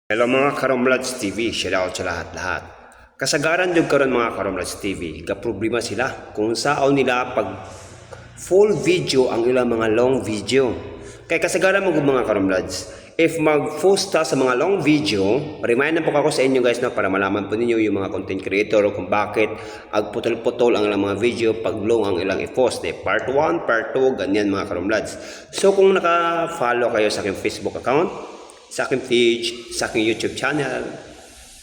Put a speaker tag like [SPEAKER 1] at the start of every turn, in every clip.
[SPEAKER 1] Hello mga Karomlads TV, shoutout sa lahat-lahat. Kasagaran yung karon mga Karomlads TV, problema sila kung saan nila pag full video ang ilang mga long video. Kaya kasagaran mo mga Karomlads, if mag-post ta sa mga long video, remind na po ako sa inyo guys na para malaman po ninyo yung mga content creator kung bakit agputol-putol ang ilang mga video pag long ang ilang i-post. Part 1, part 2, ganyan mga Karomlads. So kung naka-follow kayo sa aking Facebook account, sa aking page, sa aking YouTube channel,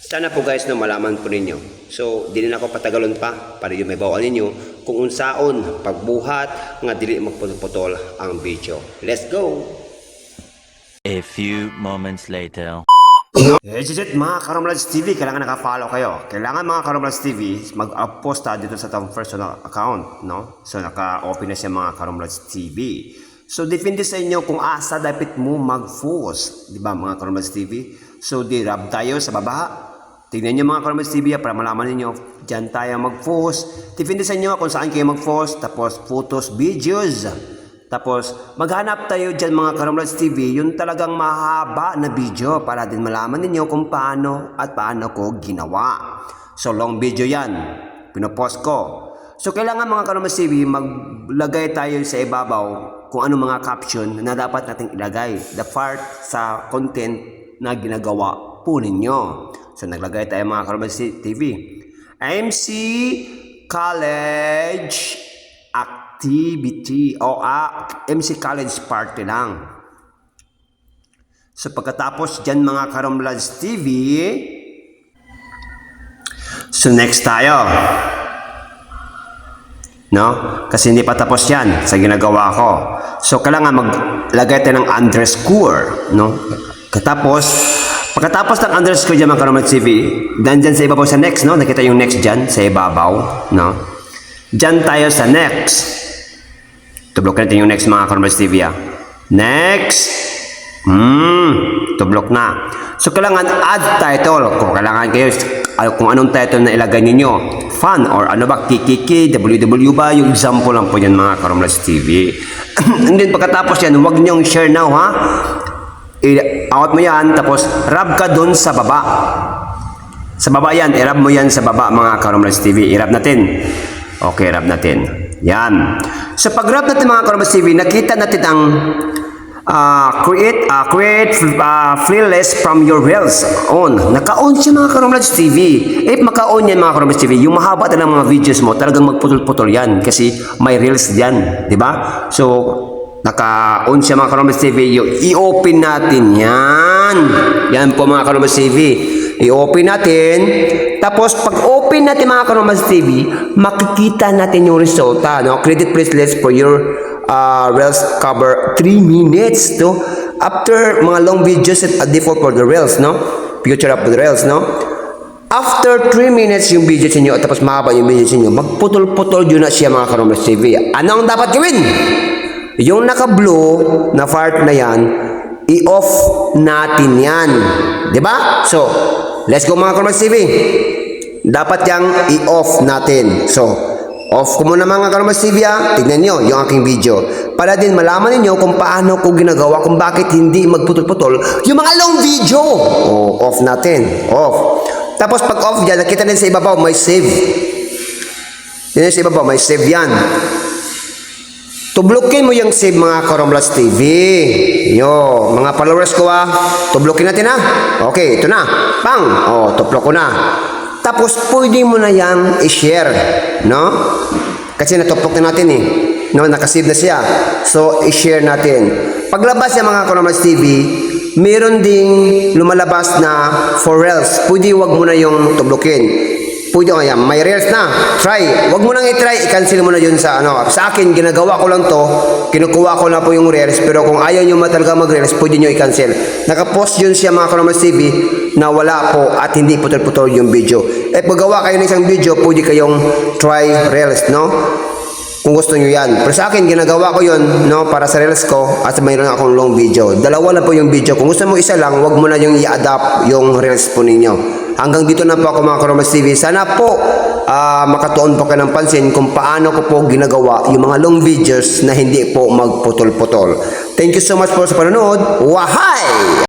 [SPEAKER 1] sana po guys na malaman po ninyo. So, di na ako patagalon pa para yung may bawal ninyo kung unsaon pagbuhat nga dili magputol-putol ang video. Let's go!
[SPEAKER 2] A few moments later.
[SPEAKER 1] Mga Karomlads TV, kailangan naka-follow kayo. Kailangan mga Karomlads TV, mag-post dito sa itong personal account, no? So, naka-open na siya mga Karomlads TV. So, depende sa inyo kung asa dapat mo mag-post. Diba mga Karomlads TV? So, di-rub tayo sa baba. Tingnan nyo mga Karomlads TV para malaman ninyo. Diyan tayo mag-post. Depende sa inyo kung saan kayo mag-post. Tapos, photos, videos. Tapos, maghanap tayo dyan mga Karomlads TV. Yung talagang mahaba na video para din malaman ninyo kung paano at paano ko ginawa. So, long video yan. Pinopost ko. So, kailangan mga Karomlads TV, maglagay tayo sa ibabaw kung ano mga caption na dapat nating ilagay. The part sa content na ginagawa po ninyo. So, naglagay tayo mga Karomlads TV. MC College Activity o MC College Party lang. So, pagkatapos dyan mga Karomlads TV, so next tayo. No? Kasi hindi pa tapos yan sa ginagawa ko. So, kailangan maglagay tayo ng underscore. No? Pagkatapos ng underscore dyan mga Karomlads TV, dyan sa ibabaw sa next, no? Nakita yung next dyan sa ibabaw. No? Dyan tayo sa next. Tublok natin yung next mga Karomlads TV. Next. Tublok na. So, kailangan add title. Kung kailangan kayo, kung anong title na ilagay ninyo. Fun or ano ba, KKK, WW ba, yung example lang po yan mga Karomlads TV. And then pagkatapos yan, huwag niyong share now ha. I-out mo yan, tapos rub ka dun sa baba. Sa baba yan, i-rub mo yan sa baba mga Karomlads TV. I-rub natin. Okay, rub natin. Yan. So pag-rub natin mga Karomlads TV, nakita natin ang create playlist from your reels on. Naka-on siya mga Karomlads TV. If maka-on yan mga Karomlads TV, yung mahaba na ng mga videos mo, talagang magputol-putol yan kasi may reels yan, di ba? So, naka-on siya mga Karomlads TV. I-open natin yan. Yan po mga Karomlads TV. I-open natin. Tapos, pag-open natin mga Karomlads TV, makikita natin yung resulta. No? Credit playlist for your reels cover 3 minutes to after mga long videos set a default for the reels, no? Future of the reels, no? After 3 minutes yung video niyo at tapos mahaba yung video niyo, magputol-putol yun na siya mga Karomlads TV. Ano ang dapat gawin? Yung naka-blue na part na yan, i-off natin yan. Diba? So, let's go mga Karomlads TV. Dapat yang i-off natin. So, off ko muna mga Karomlads TV tignan nyo yung aking video para din malaman niyo kung paano ko ginagawa, kung bakit hindi magputol-putol yung mga long video. Off natin. Off. Tapos pag off dyan, nakita din sa ibabaw may save. Yan sa ibabaw may save yan. Tublokin mo yung save mga Karomlads TV. Yo, mga followers ko tublokin natin Okay, ito na. Pang. Tublok ko na. Tapos, pwede mo na yang i-share, no? Kasi natupok na natin no? Nakasave na siya. So, i-share natin. Paglabas ng mga Karomlads TV, meron ding lumalabas na for reels. Pwede wag mo na yung tublokin. Pwede yan, may reels na. Try. Wag mo nang i-try. I-cancel mo na yun sa Sa akin, ginagawa ko lang to. Kinukuha ko na po yung reels. Pero kung ayaw nyo talaga mag-reels, pwede nyo i-cancel. Nakapost yun siya mga Karomlads TV na wala po at hindi putol-putol yung video. Paggawa kayo ng isang video, pwede kayong try reels, no? Kung gusto nyo yan. Pero sa akin, ginagawa ko yun, no? Para sa reels ko at mayroon akong long video. Dalawa lang po yung video. Kung gusto mo isa lang, wag mo na yung i-adapt yung reels po ninyo. Hanggang dito na po ako mga Karomlads TV. Sana po makatuon po kayo ng pansin kung paano ko po ginagawa yung mga long videos na hindi po magputol-putol. Thank you so much po sa panonood. Wahay!